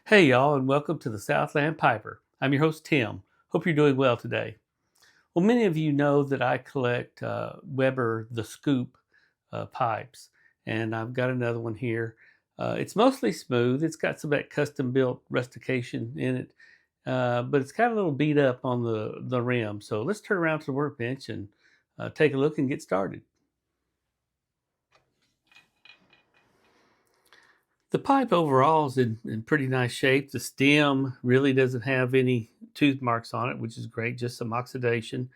Hey y'all, and welcome to the Southland Piper. I'm your host Tim. Hope you're doing well today. Well, many of you know that I collect Weber the Scoop pipes, and I've got another one here. It's mostly smooth. It's got some of that custom built rustication in it, but it's got a little beat up on the rim. So let's turn around to the workbench and take a look and get started. The pipe overall is in pretty nice shape. The stem really doesn't have any tooth marks on it, which is great, just some oxidation.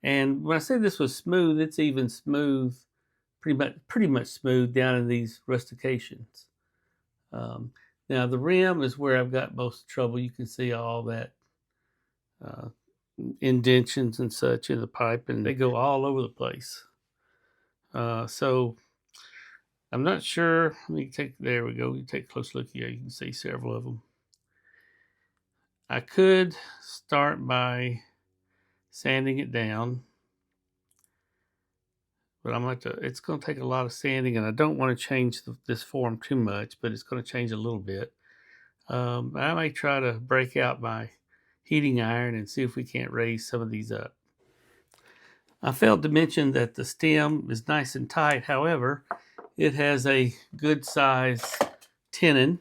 And when I say this was smooth, it's even smooth, pretty much smooth down in these rustications. Um, Now the rim is where I've got most trouble. You can see all that uh, indentions and such in the pipe, and they go all over the place. So I'm not sure. Let me take. There we go. You take a close look here. You can see several of them. I could start by sanding it down, but it's going to take a lot of sanding, and I don't want to change this form too much, but it's going to change a little bit. I may try to break out my heating iron and see if we can't raise some of these up. I failed to mention that the stem is nice and tight. However, it has a good size tenon,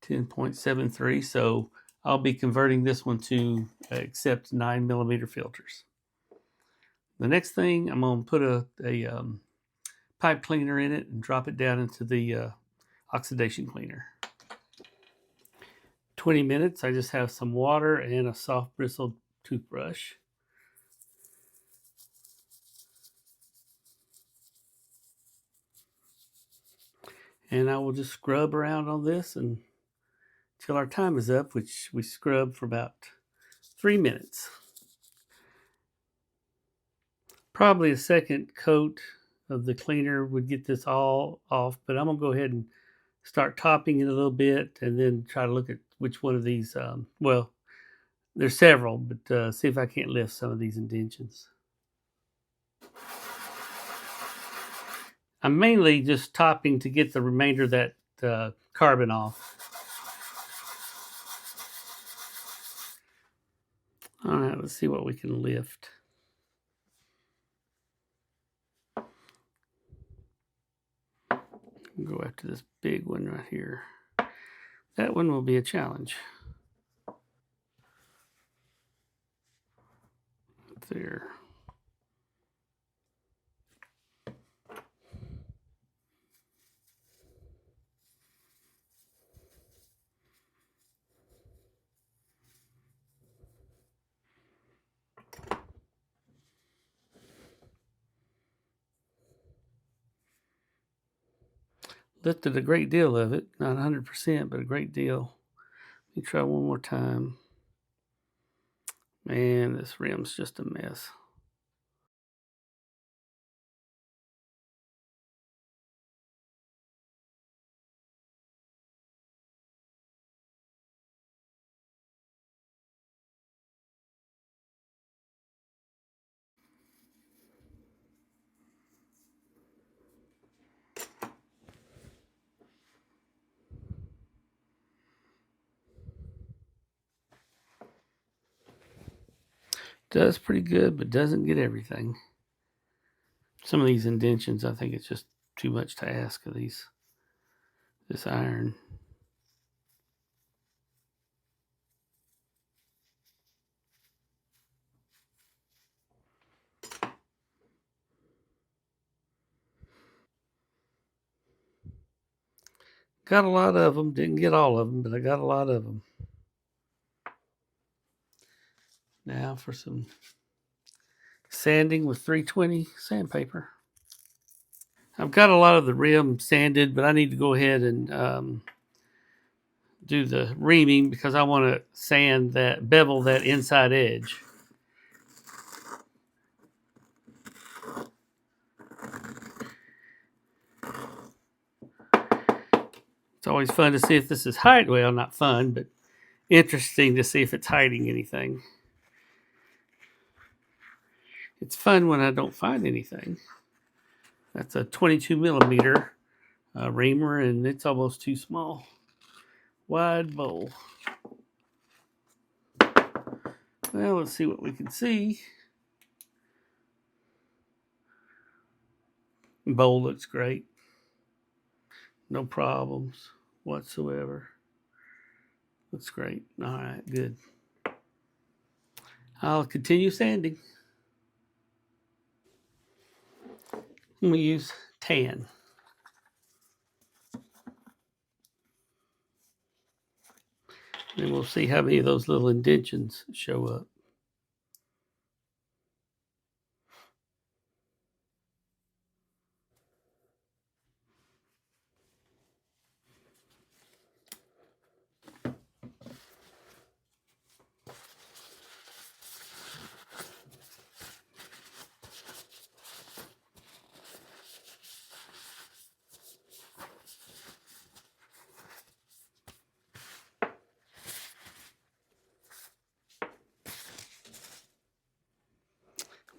10.73, so I'll be converting this one to accept 9mm filters. The next thing, I'm going to put a pipe cleaner in it and drop it down into the oxidation cleaner. 20 minutes, I just have some water and a soft bristled toothbrush. And I will just scrub around on this until our time is up, which we scrub for about 3 minutes. Probably a second coat of the cleaner would get this all off, but I'm going to go ahead and start topping it a little bit and then try to look at which one of these, well, there's several, but see if I can't lift some of these indentions. I'm mainly just topping to get the remainder of that carbon off. All right, let's see what we can lift. Go after this big one right here. That one will be a challenge. There. Lifted a great deal of it, not 100%, but a great deal. Let me try one more time. Man, this rim's just a mess. Does pretty good, but doesn't get everything. Some of these indentions, I think it's just too much to ask of this iron. Got a lot of them. Didn't get all of them, but I got a lot of them. Now for some sanding with 320 sandpaper. I've got a lot of the rim sanded, but I need to go ahead and do the reaming because I want to sand that, bevel that inside edge. It's always fun to see if this is hiding. Well, not fun, but interesting to see if it's hiding anything. It's fun when I don't find anything. That's a 22mm reamer, and it's almost too small. Wide bowl. Well, let's see what we can see. Bowl looks great. No problems whatsoever. Looks great. All right, good. I'll continue sanding. I'm going to use tan. And we'll see how many of those little indentions show up.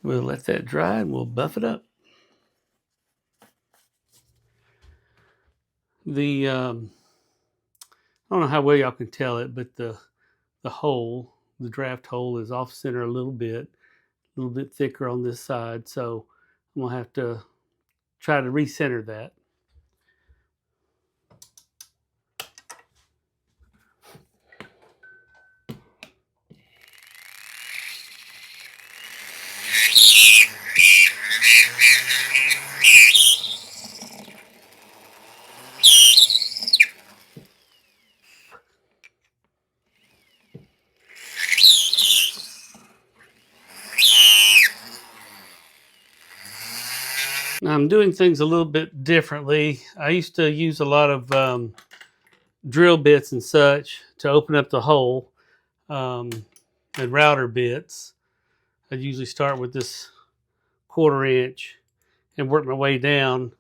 We'll let that dry and we'll buff it up. The I don't know how well y'all can tell it, but the hole, the draft hole, is off center a little bit thicker on this side. So I'm gonna have to try to recenter that. Now I'm doing things a little bit differently. I used to use a lot of drill bits and such to open up the hole, um, and router bits. I'd usually start with this 1/4 inch and work my way down.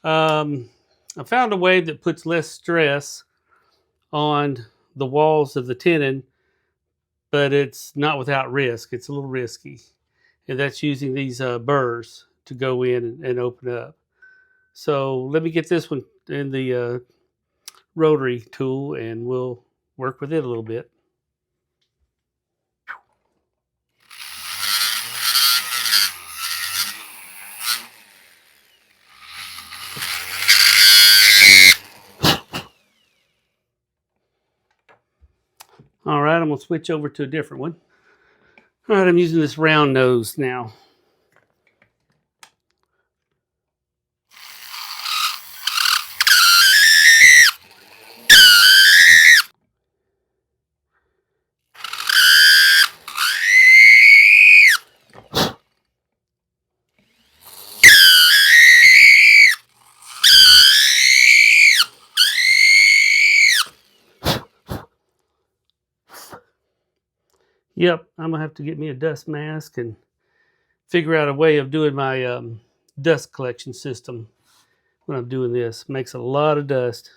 Um, I found a way that puts less stress on the walls of the tenon, but it's not without risk. It's a little risky, and that's using these burrs to go in and open up. So let me get this one in the rotary tool, and we'll work with it a little bit. All right, I'm gonna switch over to a different one. All right, I'm using this round nose now. Yep, I'm gonna have to get me a dust mask and figure out a way of doing my dust collection system when I'm doing this. Makes a lot of dust.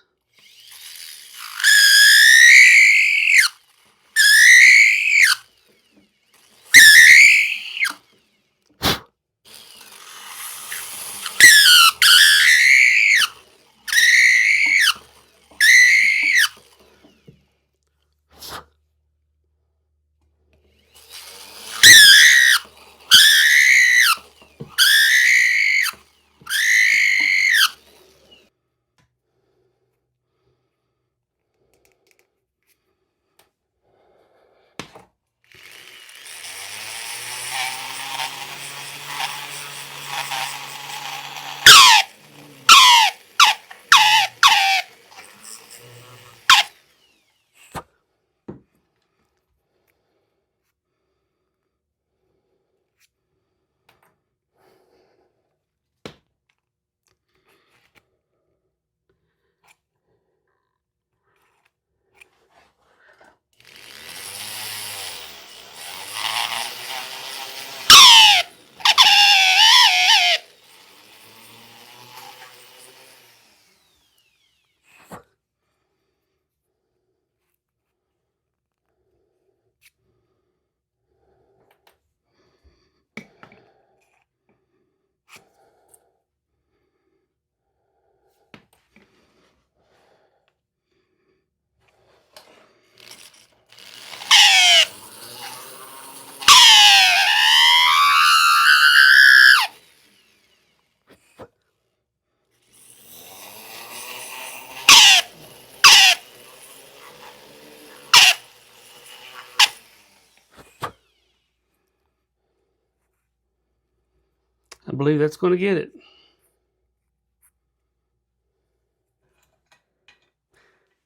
believe that's going to get it.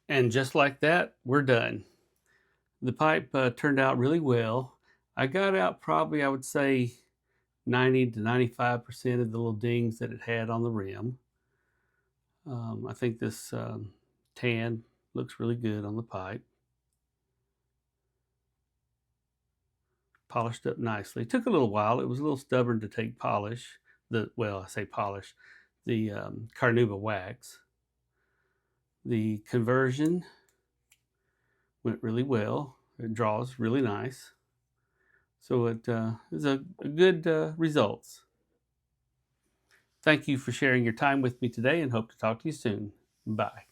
And just like that, we're done. The pipe turned out really well. I got out probably, I would say, 90 to 95% of the little dings that it had on the rim. I think this tan looks really good on the pipe. Polished up nicely. It took a little while. It was a little stubborn to take polish. I say polish, the carnauba wax. The conversion went really well. It draws really nice. So it is a good results. Thank you for sharing your time with me today and hope to talk to you soon. Bye.